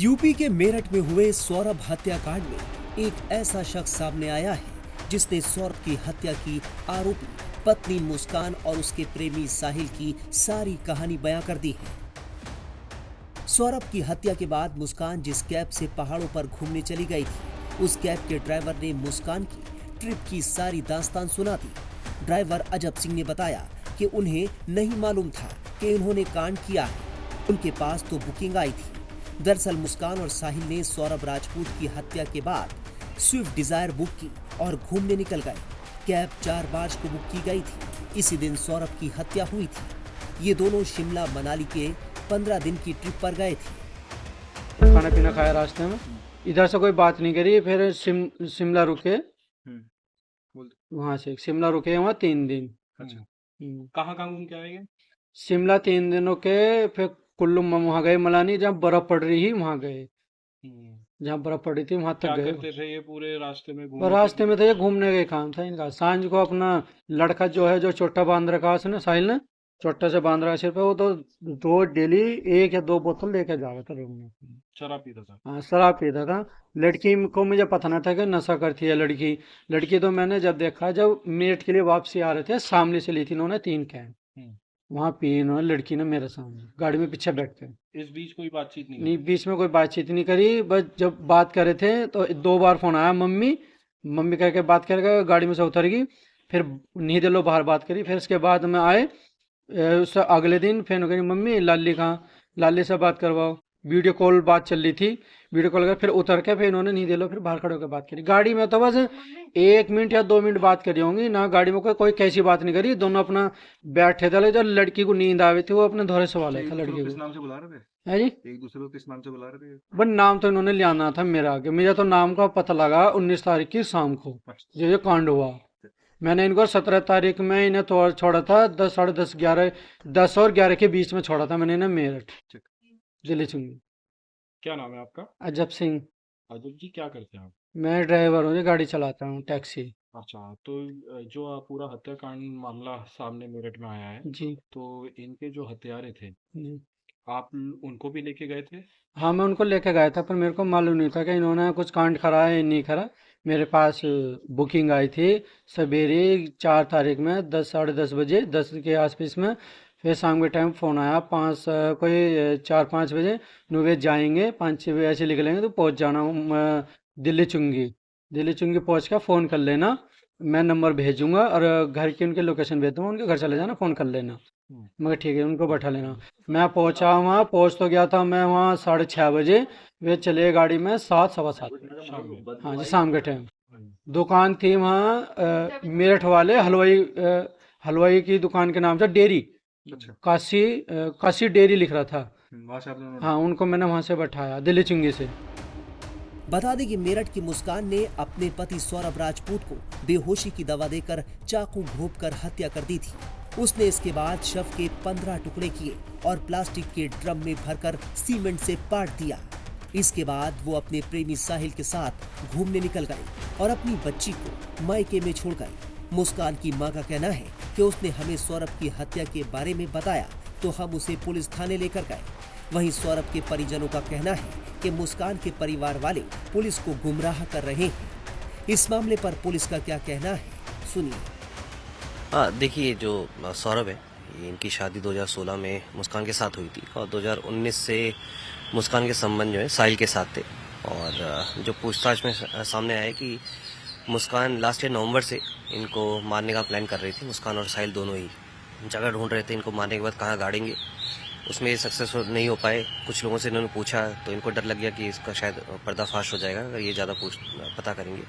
UP के मेरठ में हुए सौरभ हत्याकांड में एक ऐसा शख्स सामने आया है जिसने सौरभ की हत्या की आरोपी पत्नी मुस्कान और उसके प्रेमी साहिल की सारी कहानी बयां कर दी है। सौरभ की हत्या के बाद मुस्कान जिस कैब से पहाड़ों पर घूमने चली गई थी, उस कैब के ड्राइवर ने मुस्कान की ट्रिप की सारी दास्तान सुना दी। ड्राइवर अजब सिंह ने बताया कि उन्हें नहीं मालूम था कि उन्होंने कांड किया है, उनके पास तो बुकिंग आई थी। दरअसल मुस्कान और साहिल ने सौरभ राजपूत की हत्या के बाद स्विफ्ट डिजायर बुक की और घूमने निकल गए। कैब 4 मार्च को बुक की गई थी। इसी दिन सौरभ की हत्या हुई थी। ये दोनों शिमला मनाली के 15 दिन की ट्रिप पर गए थे। खाना पीना खाया रास्ते में, इधर से कोई बात नहीं करी। फिर शिमला रुके, वहां से शिमला रुके, वहाँ 3 दिन। अच्छा, कहाँ कहाँ घूम के आएंगे? शिमला 3 दिनों के। फिर कुल्लू में वहाँ गए, मलानी जहाँ बर्फ पड़ रही थी वहाँ गए, जहाँ बर्फ पड़ रही थी वहां तक क्या गए। करते थे ये पूरे रास्ते में? और रास्ते में तो ये घूमने का काम था इनका। सांझ को अपना लड़का जो है, जो छोटा बांध रखा उसने, साहिल ने छोटा से बांध रखा सिर पे, वो तो रोज डेली 1 या 2 बोतल लेके जा रहा था रूम में। शराब पीता था? हाँ, शराब पीता था। लड़की को मुझे पता नहीं था कि नशा करती है लड़की। लड़की तो मैंने जब देखा, जब मेरठ के लिए वापसी आ रहे थे, शामली से ली थी इन्होंने 3 कैन, वहां पी इन्होंने, लड़की ने मेरे सामने गाड़ी में पीछे बैठ के। इस बीच कोई बातचीत नहीं, बीच में कोई बातचीत नहीं करी। बस जब बात कर रहे थे तो 2 बार फोन आया, मम्मी मम्मी कह के बात करके गाड़ी में से उतर गई। फिर नहीं दे लो बाहर बात करी। फिर उसके बाद में आए, उससे अगले दिन फिर कही, मम्मी लाली कहाँ, लाली से बात करवाओ। वीडियो कॉल बात चल रही थी, वीडियो कॉल कर, फिर उतर के फिर इन्होंने नहीं दे लो, फिर बाहर खड़े होकर बात करी। गाड़ी में तो बस 1 मिनट या 2 मिनट बात करी होंगी ना, गाड़ी में कोई कैसी बात नहीं करी। दोनों अपना बैठे थे। जब लड़की को नींद आ रही थी, वो अपने धोरे से वाला था लड़की को। किस नाम से बुला रहे थे? है जी, एक दूसरे को किस नाम से बुला रहे थे? बट नाम तो इन्होंने ले आना था मेरा आगे। मुझे तो नाम का पता लगा 19 तारीख की शाम को, जो ये कांड हुआ। मैंने इनको 17 तारीख में इन्हें तो छोड़ा था, 10, साढ़े 10, 11, 10 और 11 के बीच में छोड़ा था मैंने इन्हें मेरठ दिल्ली चुंगी। क्या नाम है आपका? अजब सिंह। अजब जी, क्या करते हैं आप? मैं ड्राइवर हूँ, गाड़ी चलाता हूँ, टैक्सी। अच्छा, तो जो पूरा हत्याकांड मामला सामने मेरठ में आया है, जी तो इनके जो हत्यारे थे, जी। आप उनको भी लेके गए थे? हाँ, मैं उनको लेके गया था, पर मेरे को मालूम नहीं था कि इन्होंने कुछ कांड करा है या नहीं करा। मेरे पास बुकिंग आई थी सवेरे 4 तारीख में 10, साढ़े 10 बजे, 10 के आसपास में। फिर शाम के टाइम फ़ोन आया, 5 कोई 4-5 बजे, नुवे जाएंगे, 5-6 बजे ऐसे निकलेंगे तो पहुँच जाना दिल्ली चुंगी। दिल्ली चुंगी पहुँच कर फ़ोन कर लेना, मैं नंबर भेजूंगा और घर की उनकी लोकेशन भेज दूंगा, उनके घर चले जाना, फ़ोन कर लेना। मगर ठीक है, उनको बैठा लेना। मैं पहुंचा, वहाँ पहुंच तो गया था मैं वहाँ 6:30 बजे। वे चले गाड़ी में 7, सवा 7। हाँ जी, शाम के टाइम। दुकान थी वहाँ मेरठ वाले हलवाई की दुकान के नाम से, डेयरी। अच्छा। काशी डेयरी लिख रहा था। वहाँ से आपने? हाँ, उनको मैंने वहाँ से बैठाया, दिल्ली चुंगी से। बता दें कि मेरठ की मुस्कान ने अपने पति सौरभ राजपूत को बेहोशी की दवा देकर चाकू घोंपकर हत्या कर दी थी। उसने इसके बाद शव के 15 टुकड़े किए और प्लास्टिक के ड्रम में भरकर सीमेंट से पाट दिया। इसके बाद वो अपने प्रेमी साहिल के साथ घूमने निकल गई और अपनी बच्ची को मायके में छोड़ गई। मुस्कान की मां का कहना है कि उसने हमें सौरभ की हत्या के बारे में बताया तो हम उसे पुलिस थाने लेकर गए। वहीं सौरभ के परिजनों का कहना है कि मुस्कान के परिवार वाले पुलिस को गुमराह कर रहे हैं। इस मामले पर पुलिस का क्या कहना है, सुनिए। देखिए, जो सौरभ है, ये इनकी शादी 2016 में मुस्कान के साथ हुई थी और 2019 से मुस्कान के संबंध जो है साहिल के साथ थे। और जो पूछताछ में सामने आया कि मुस्कान लास्ट ईयर नवंबर से इनको मारने का प्लान कर रही थी। मुस्कान और साहिल दोनों ही जगह ढूंढ रहे थे इनको मारने के बाद कहाँ गाड़ेंगे। उसमें ये सक्सेसफुल नहीं हो पाए। कुछ लोगों से इन्होंने पूछा तो इनको डर लग गया कि इसका शायद पर्दाफाश हो जाएगा अगर ये ज़्यादा पता करेंगे,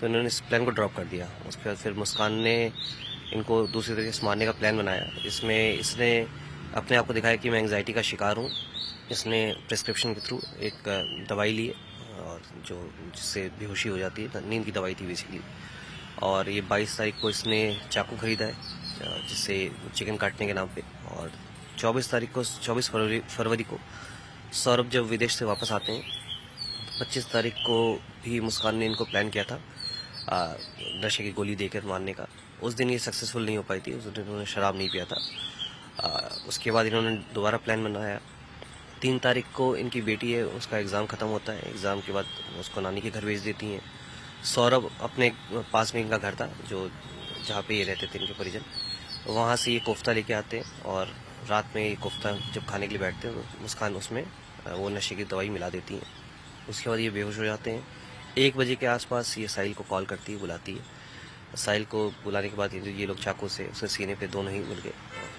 तो इन्होंने इस प्लान को ड्रॉप कर दिया। उसके बाद फिर मुस्कान ने इनको दूसरी तरीके से मारने का प्लान बनाया। इसमें इसने अपने आप को दिखाया कि मैं एंग्जाइटी का शिकार हूँ। इसने प्रिस्क्रिप्शन के थ्रू एक दवाई ली और जो जिससे बेहोशी हो जाती है, नींद की दवाई थी बेसिकली। और ये 22 तारीख को इसने चाकू खरीदा है जिससे चिकन काटने के नाम पे। और 24 तारीख को, 24 फरवरी को सौरभ जब विदेश से वापस आते हैं, 25 तारीख को भी मुस्कान ने इनको प्लान किया था नशे की गोली देकर मारने का। उस दिन ये सक्सेसफुल नहीं हो पाई थी, उस दिन इन्होंने शराब नहीं पिया था। उसके बाद इन्होंने दोबारा प्लान बनाया 3 तारीख को इनकी बेटी है, उसका एग्ज़ाम ख़त्म होता है। एग्ज़ाम के बाद उसको नानी के घर भेज देती हैं। सौरभ अपने पास में इनका घर था, जो जहाँ पे ये रहते थे इनके परिजन, वहाँ से ये कोफ्ता लेके आते हैं और रात में ये कोफ्ता जब खाने के लिए बैठते हैं तो मुस्कान उसमें वो नशे की दवाई मिला देती हैं। उसके बाद ये बेहोश हो जाते हैं। 1 बजे के आसपास ये साहिल को कॉल करती है, बुलाती है। साहिल को बुलाने के बाद ये लोग चाकू से उसके सीने पे दोनों ही मिलके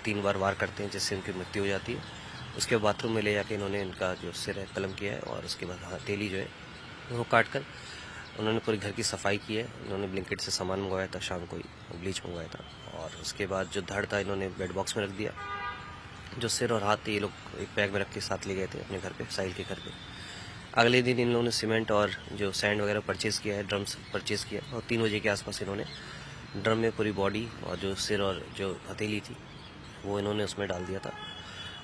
3 बार वार करते हैं, जिससे उनकी मृत्यु हो जाती है। उसके बाद बाथरूम में ले जाके इन्होंने इनका जो सिर है कलम किया है और उसके बाद हथेली जो है वो काट कर उन्होंने पूरे घर की सफाई की है। इन्होंने ब्लिंकेट से सामान मंगवाया था, शाम को ही ब्लीच मंगवाया था, और उसके बाद जो धड़ था इन्होंने बेड बॉक्स में रख दिया। जो सिर और हाथ थे ये लोग एक बैग में रख के साथ ले गए थे अपने घर पे, साहिल के घर पे। अगले दिन इन लोगों ने सीमेंट और जो सैंड वगैरह परचेज़ किया है, ड्रम्स परचेज़ किया, और 3 बजे के आसपास इन्होंने ड्रम में पूरी बॉडी और जो सिर और जो हथेली थी वो इन्होंने उसमें डाल दिया था।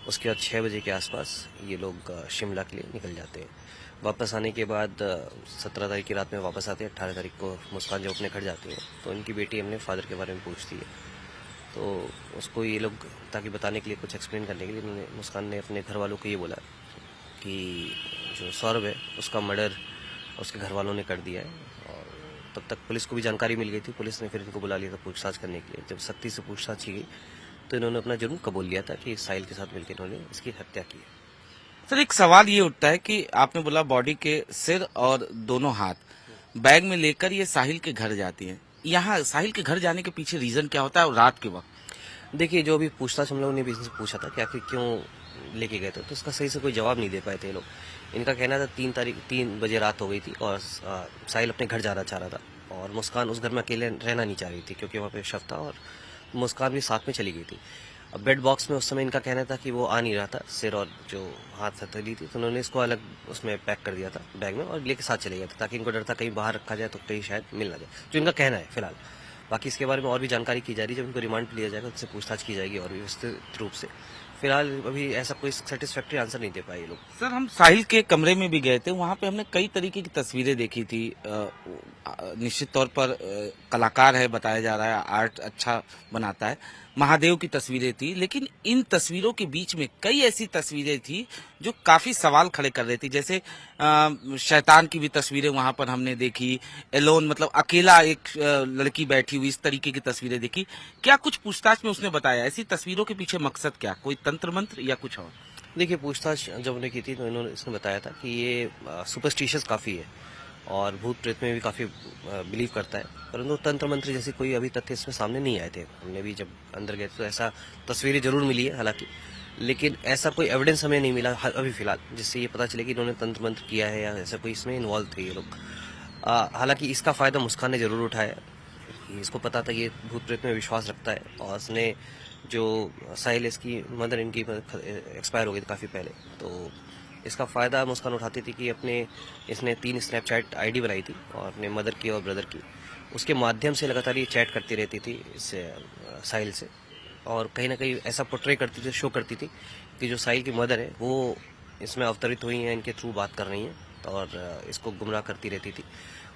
उसके बाद 6 बजे के आसपास ये लोग शिमला के लिए निकल जाते हैं। वापस आने के बाद 17 तारीख की रात में वापस आते हैं। 18 तारीख को मुस्कान जब अपने घर जाती है तो इनकी बेटी अपने फादर के बारे में पूछती है, तो उसको ये लोग ताकि बताने के लिए, कुछ एक्सप्लेन करने के लिए, मुस्कान ने अपने घर वालों को ये बोला कि जो सौरभ है उसका मर्डर उसके घर वालों ने कर दिया है। और तब तक पुलिस को भी जानकारी मिल गई थी। पुलिस ने फिर इनको बुला लिया था पूछताछ करने के लिए। जब सख्ती से पूछताछ की गई तो इन्होंने अपना जुर्म कबूल लिया था कि साहिल के साथ मिलकर इन्होंने इसकी हत्या की है। सर, एक सवाल ये उठता है कि आपने बोला बॉडी के सिर और दोनों हाथ बैग में लेकर ये साहिल के घर जाती हैं। यहाँ साहिल के घर जाने के पीछे रीजन क्या होता है और रात के वक्त? देखिए, जो अभी पूछताछ हम लोगों ने भी इनसे पूछा था कि आखिर क्यों लेके गए थे, तो उसका सही से कोई जवाब नहीं दे पाए थे लोग। इनका कहना था 3 बजे रात हो गई थी और साहिल अपने घर जाना चाह रहा था और मुस्कान उस घर में अकेले रहना नहीं चाह रही थी क्योंकि वहाँ पे शव था, और मुस्कान भी साथ में चली गई थी। अब बेड बॉक्स में उस समय इनका कहना था कि वो आ नहीं रहा था, सिर और जो हाथ हथेली थी, तो उन्होंने इसको अलग उसमें पैक कर दिया था बैग में और लेके साथ चले गए थे, ताकि इनको डर था कहीं बाहर रखा जाए तो कहीं शायद मिल ना जाए, जो इनका कहना है फिलहाल। बाकी इसके बारे में और भी जानकारी की जा रही है। जब इनको रिमांड पे लिया जाएगा उससे पूछताछ की जाएगी और भी विस्तृत रूप से। फिलहाल अभी ऐसा कोई सेटिस्फैक्ट्री आंसर नहीं दे पाए ये लोग। सर, हम साहिल के कमरे में भी गए थे, वहाँ पे हमने कई तरीके की तस्वीरें देखी थी। निश्चित तौर पर कलाकार है, बताया जा रहा है, आर्ट अच्छा बनाता है, महादेव की तस्वीरें थी, लेकिन इन तस्वीरों के बीच में कई ऐसी तस्वीरें थी जो काफी सवाल खड़े कर रही थी। जैसे शैतान की भी तस्वीरें वहां पर हमने देखी, एलोन मतलब अकेला एक लड़की बैठी हुई, इस तरीके की तस्वीरें देखी। क्या कुछ पूछताछ में उसने बताया ऐसी तस्वीरों के पीछे मकसद क्या, कोई तंत्र मंत्र या कुछ और? देखिए, पूछताछ जब उन्होंने की थी तो इसने बताया था कि ये सुपरस्टिशियस काफ़ी है और भूत प्रेत में भी काफ़ी बिलीव करता है, परंतु तंत्र मंत्र जैसे कोई अभी तथ्य इसमें सामने नहीं आए थे। हमने भी जब अंदर गए तो ऐसा तस्वीरें जरूर मिली है हालांकि, लेकिन ऐसा कोई एविडेंस हमें नहीं मिला अभी फिलहाल जिससे ये पता चले कि इन्होंने तंत्र मंत्र किया है या ऐसा कोई इसमें इन्वॉल्व थे ये लोग। हालांकि इसका फ़ायदा मुस्कान ने ज़रूर उठाया। इसको पता था कि ये भूत प्रेत में विश्वास रखता है, और उसने जो साहिल, इसकी मदर इनकी एक्सपायर हो गई थी काफ़ी पहले, तो इसका फ़ायदा मुस्कान उठाती थी कि इसने 3 स्नैपचैट आईडी बनाई थी और अपने मदर की और ब्रदर की, उसके माध्यम से लगातार ये चैट करती रहती थी इससे साहिल से, और कहीं ना कहीं ऐसा पोर्ट्रे करती थी, शो करती थी कि जो साहिल की मदर है वो इसमें अवतरित हुई हैं, इनके थ्रू बात कर रही हैं और इसको गुमराह करती रहती थी।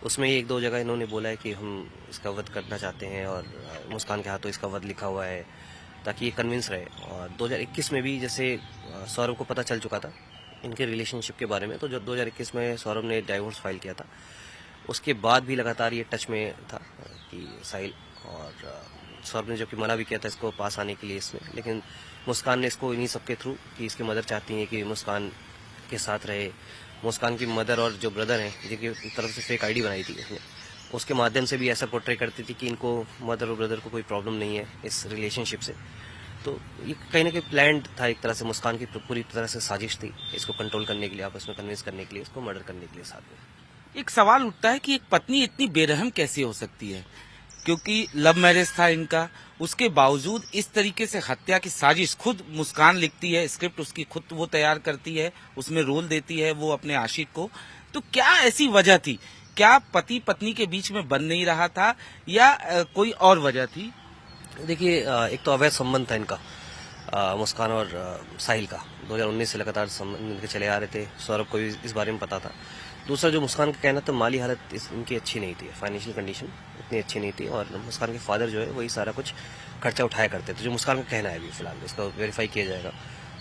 उसमें 1-2 जगह इन्होंने बोला है कि हम इसका वध करना चाहते हैं और मुस्कान के हाथों इसका वध लिखा हुआ है, ताकि ये कन्विंस रहे। और 2021 में भी जैसे सौरभ को पता चल चुका था इनके रिलेशनशिप के बारे में, तो जब 2021 में सौरभ ने डाइवोर्स फाइल किया था, उसके बाद भी लगातार ये टच में था कि साहिल, और सौरभ ने जबकि मना भी किया था इसको पास आने के लिए इसमें, लेकिन मुस्कान ने इसको इन्हीं सबके थ्रू, कि इसकी मदर चाहती है कि मुस्कान के साथ रहे। मुस्कान की मदर और जो ब्रदर हैं जिनकी तरफ से फेक आईडी बनाई थी इसने, उसके माध्यम से भी ऐसा पोर्ट्रे करती थी कि इनको, मदर और ब्रदर को कोई प्रॉब्लम नहीं है इस रिलेशनशिप से। तो ये कहीं ना कहीं प्लान्ड था एक तरह से, मुस्कान की पूरी तरह से साजिश थी इसको कंट्रोल करने के लिए, आपस में कन्विंस करने के लिए, इसको मर्डर करने के लिए साथ में। एक सवाल उठता है कि एक पत्नी इतनी बेरहम कैसे हो सकती है, क्योंकि लव मैरिज था इनका, उसके बावजूद इस तरीके से हत्या की साजिश खुद मुस्कान लिखती है, स्क्रिप्ट उसकी खुद वो तैयार करती है, उसमें रोल देती है वो अपने आशिक को। तो क्या ऐसी वजह थी, क्या पति पत्नी के बीच में बन नहीं रहा था या कोई और वजह थी? देखिए, एक तो अवैध संबंध था इनका, मुस्कान और साहिल का 2019 से लगातार संबंध इनके चले आ रहे थे। सौरभ को भी इस बारे में पता था। दूसरा, जो मुस्कान का कहना था, माली हालत इनकी अच्छी नहीं थी, फाइनेंशियल कंडीशन इतनी अच्छी नहीं थी, और मुस्कान के फादर जो है वही सारा कुछ खर्चा उठाया करते थे, जो मुस्कान का कहना है अभी फिलहाल, इसको वेरीफाई किया जाएगा।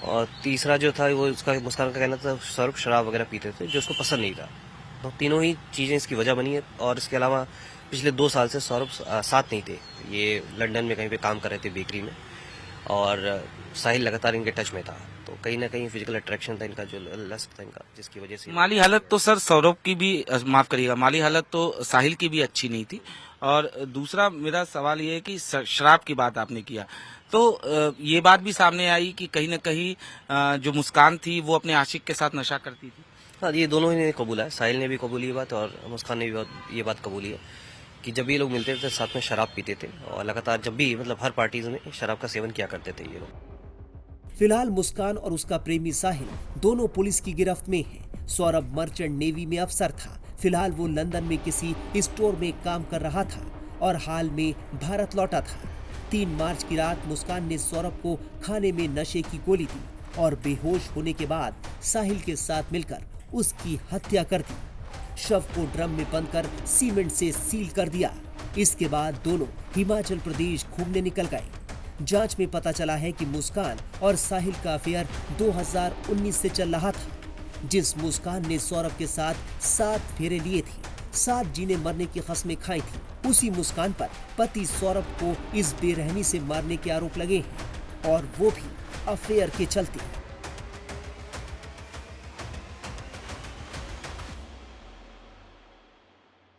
और तीसरा जो था वो उसका मुस्कान का कहना था सौरभ शराब वगैरह पीते थे जो उसको पसंद नहीं था। तो तीनों ही चीज़ें इसकी वजह बनी है। और इसके अलावा पिछले 2 साल से सौरभ साथ नहीं थे, ये लंदन में कहीं पे काम कर रहे थे बेकरी में, और साहिल लगातार इनके टच में था। तो कहीं ना कहीं फिजिकल अट्रैक्शन था इनका, जो लस्ट था इनका, जिसकी वजह से माली हालत तो सर सौरभ की भी माफ करिएगा, माली हालत तो साहिल की भी अच्छी नहीं थी। और दूसरा मेरा सवाल ये है कि शराब की बात आपने किया तो ये बात भी सामने आई कि कहीं न कहीं जो मुस्कान थी वो अपने आशिक के साथ नशा करती थी। हाँ, ये दोनों ही ने कबूला है, साहिल ने भी कबूली ये बात और मुस्कान ने भी ये बात कबूली है कि जब ये लोग मिलते थे साथ में शराब पीते थे और लगातार जब भी मतलब हर पार्टीज में शराब का सेवन किया करते थे ये लोग। फिलहाल मुस्कान और उसका प्रेमी साहिल दोनों पुलिस की गिरफ्त में हैं। सौरभ मर्चेंट नेवी में अफसर था। फिलहाल वो लंदन में किसी स्टोर में काम कर रहा था और हाल में भारत लौटा था। 3 मार्च की रात मुस्कान ने सौरभ को खाने में नशे की गोली दी और बेहोश होने के बाद साहिल के साथ मिलकर उसकी हत्या कर दी। शव को ड्रम में बंद कर सीमेंट से सील कर दिया। इसके बाद दोनों हिमाचल प्रदेश घूमने निकल गए। जांच में पता चला है कि मुस्कान और साहिल का अफेयर 2019 से चल रहा था। जिस मुस्कान ने सौरभ के साथ 7 फेरे लिए थे, 7 जीने मरने की कस्में खाई थी, उसी मुस्कान पर पति सौरभ को इस बेरहमी से मारने के आरोप लगे हैं और वो भी अफेयर के चलते।